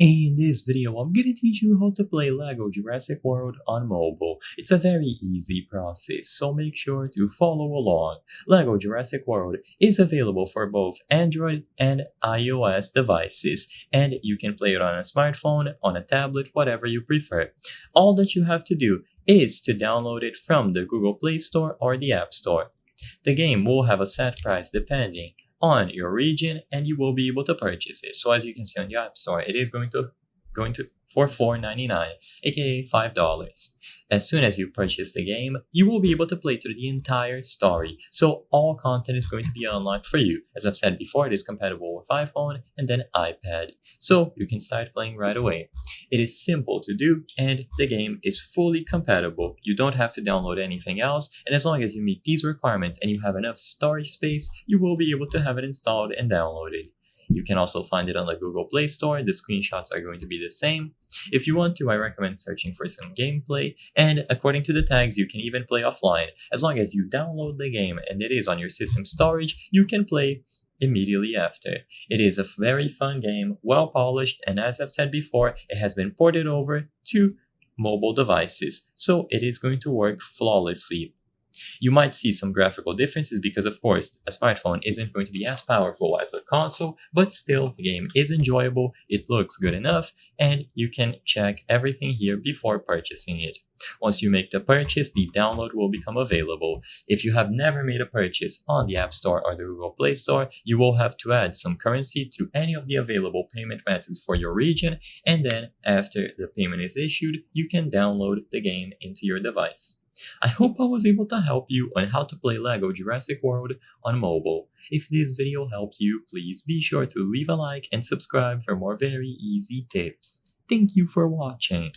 In this video, I'm gonna teach you how to play LEGO Jurassic World on mobile. It's a very easy process, so make sure to follow along. LEGO Jurassic World is available for both Android and iOS devices, and you can play it on a smartphone, on a tablet, whatever you prefer. All that you have to do is to download it from the Google Play Store or the App Store. The game will have a set price depending on your region and you will be able to purchase it. So as you can see on the App Store, it is going to for $4.99, aka $5. As soon as you purchase the game, you will be able to play through the entire story. So all content is going to be unlocked for you. As I've said before, it is compatible with iPhone and then iPad. So you can start playing right away. It is simple to do and the game is fully compatible. You don't have to download anything else, and as long as you meet these requirements and you have enough storage space, you will be able to have it installed and downloaded. You can also find it on the Google Play Store. The screenshots are going to be the same. If you want to, I recommend searching for some gameplay, and according to the tags, you can even play offline. As long as you download the game and it is on your system storage, you can play immediately after. It is a very fun game, well polished, and as I've said before, it has been ported over to mobile devices, so it is going to work flawlessly. You might see some graphical differences because, of course, a smartphone isn't going to be as powerful as a console, but still, the game is enjoyable, it looks good enough, and you can check everything here before purchasing it. Once you make the purchase, the download will become available. If you have never made a purchase on the App Store or the Google Play Store, you will have to add some currency to any of the available payment methods for your region, and then after the payment is issued, you can download the game into your device. I hope I was able to help you on how to play LEGO Jurassic World on mobile. If this video helped you, please be sure to leave a like and subscribe for more very easy tips. Thank you for watching.